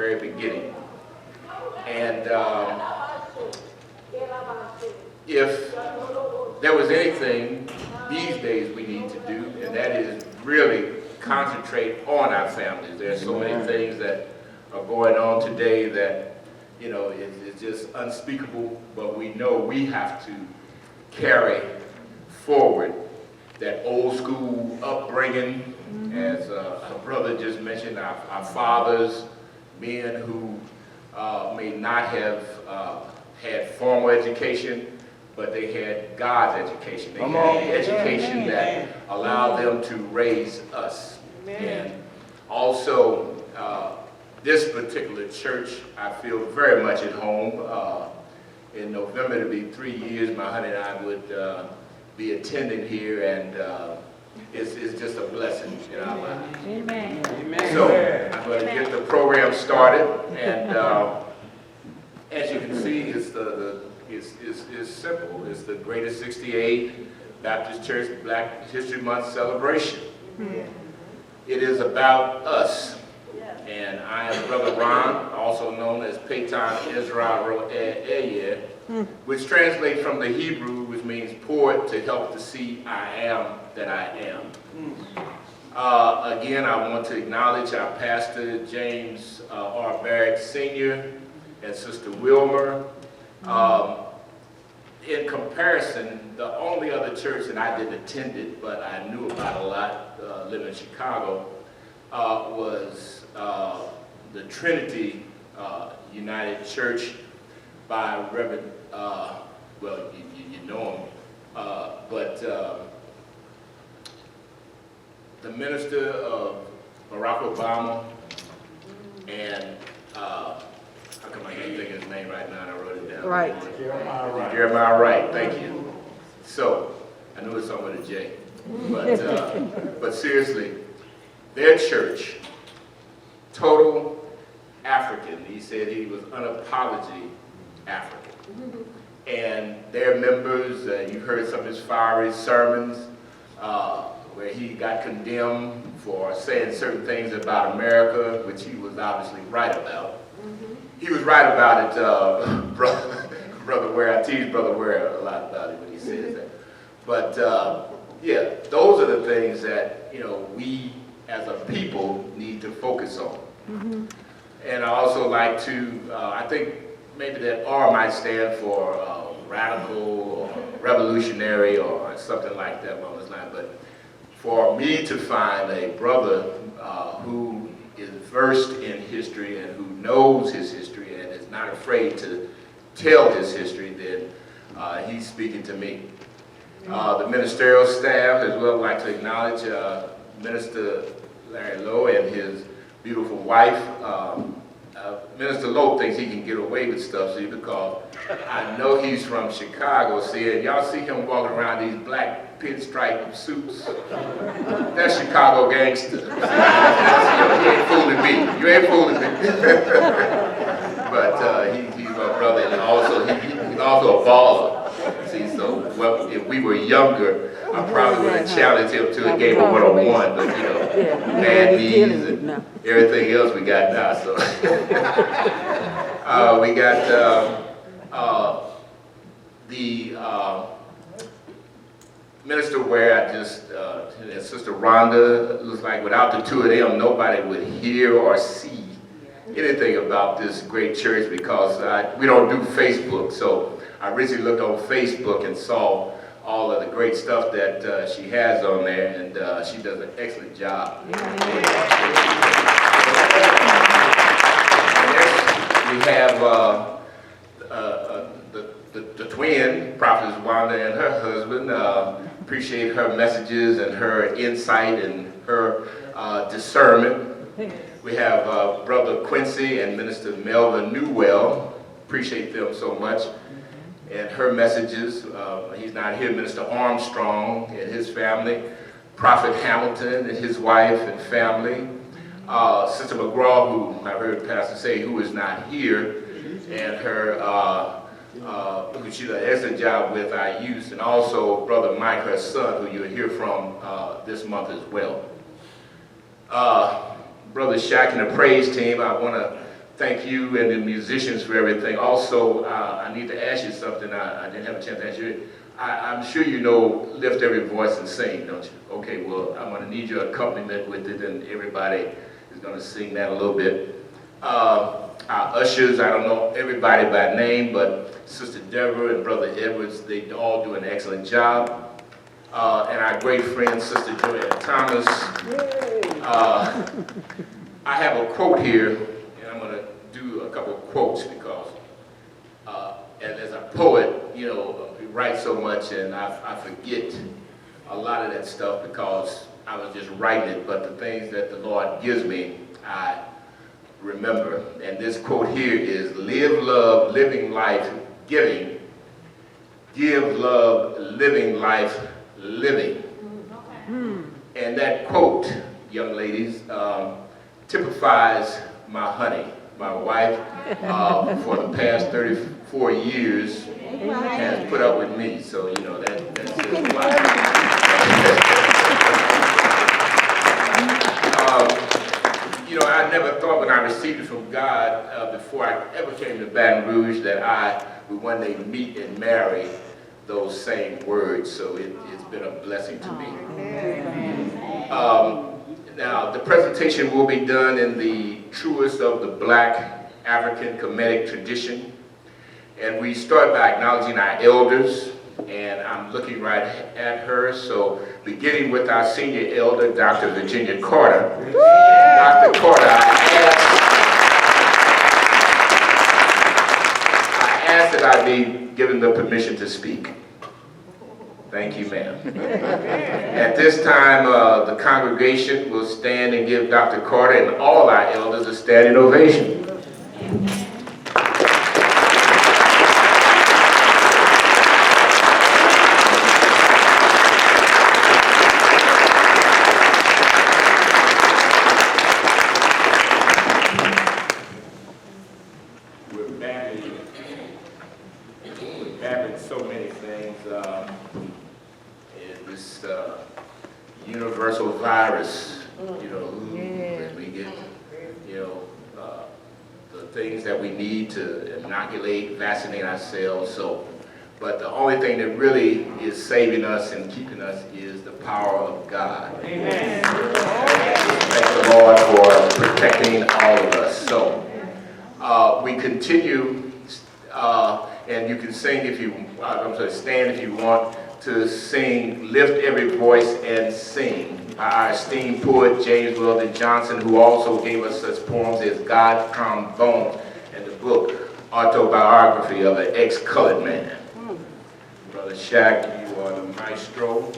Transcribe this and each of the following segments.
very beginning. And if there was anything these days we need to do, and that is really concentrate on our families. There's so many things that are going on today that, you know, it's just unspeakable, but we know we have to carry forward that old school upbringing, as our brother just mentioned, our fathers, men who may not have had formal education, but they had God's education. They had the education that allowed them to raise us. And also, this particular church, I feel very much at home. In November, it'll be 3 years, my honey and I would be attending here, and it's just a blessing in our lives. Amen. So, I'm going to get the program started, and as you can see, it's simple. It's the Greatest 68 Baptist Church Black History Month celebration. It is about us. And I am Brother Ron, also known as Baton Rouge, which translates from the Hebrew, which means poor to help to see I am that I am. Again, I want to acknowledge our pastor, James R. Barrett Sr., and Sister Wilmer. In comparison, the only other church that I didn't attend it, but I knew about a lot, living in Chicago, was the Trinity United Church by Reverend, well, you know him, but the minister of Barack Obama, and how come I can't think of his name right now, and I wrote it down. Right. Jeremiah Wright, thank you. So, I knew it was something with a J. But seriously, their church, total African. He said he was unapologetic African. And their members, you heard some of his fiery sermons, where he got condemned for saying certain things about America, which he was obviously right about. He was right about it, Brother Ware. I tease Brother Ware a lot about it when he says that. But yeah, those are the things that, you know, we as a people need to focus on. And I also like to, I think maybe that R might stand for radical or revolutionary or something like that along this line. But for me to find a brother who is versed in history and who knows his history and is not afraid to tell his history, then he's speaking to me. The ministerial staff as well, I'd like to acknowledge Minister Larry Lowe and his beautiful wife. Minister Lowe thinks he can get away with stuff, see, because I know he's from Chicago, see, and y'all see him walking around these black pinstripe suits. That's Chicago gangster. You ain't fooling me. You ain't fooling me. But he's my brother, and also he's also a baller. See, so well, if we were younger, I probably would have challenged him to a game of one-on-one, but you know, bad knees and everything else we got now. So we got the Minister Ware, and Sister Rhonda. Looks like without the two of them, nobody would hear or see anything about this great church, because we don't do Facebook. So I originally looked on Facebook and saw all of the great stuff that she has on there, and she does an excellent job. Next, we have the twin, Prophetess Wanda, and her husband. Appreciate her messages and her insight and her discernment. We have Brother Quincy and Minister Melvin Newell. Appreciate them so much and her messages. He's not here. Minister Armstrong and his family. Prophet Hamilton and his wife and family. Sister McGraw, who I heard Pastor say, who is not here, and her, who she does an excellent job with our youth, and also Brother Mike, her son, who you'll hear from this month as well. Brother Shaq and the praise team, I want to thank you and the musicians for everything. Also, I need to ask you something. I didn't have a chance to ask you. I'm sure you know Lift Every Voice and Sing, don't you? Okay, well, I'm going to need your accompaniment with it, and everybody is going to sing that a little bit. Our ushers, I don't know everybody by name, but Sister Deborah and Brother Edwards, they all do an excellent job. And our great friend, Sister Joanne Thomas. I have a quote here, and I'm going to do a couple of quotes because, and as a poet, you know, we write so much, and I forget a lot of that stuff because I was just writing it, but the things that the Lord gives me, I remember. And this quote here is, live, love, living life, giving. Give, love, living life, living. And that quote, young ladies, typifies my honey, my wife, for the past 34 years has put up with me. So, you know, that's just a lot. You know, I never thought when I received it from God, before I ever came to Baton Rouge, that I would one day meet and marry those same words. So it's been a blessing to me. Now, the presentation will be done in the truest of the Black African Kemetic tradition. And we start by acknowledging our elders. And I'm looking right at her. So beginning with our senior elder, Dr. Virginia Carter. Dr. Carter, I ask that I be given the permission to speak. Thank you, ma'am. At this time, the congregation will stand and give Dr. Carter and all our elders a standing ovation. Universal virus, you know, we get, you know, the things that we need to inoculate, vaccinate ourselves. So, but the only thing that really is saving us and keeping us is the power of God. Amen. Thank the Lord for protecting all of us. So, we continue, and you can sing if you, I'm sorry, stand if you want to sing Lift Every Voice and Sing by our esteemed poet James Weldon Johnson, who also gave us such poems as God Crowned Bones and the book Autobiography of an Ex-Colored Man. Brother Shaq, you are the maestro.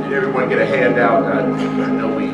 Did everyone get a handout? I know we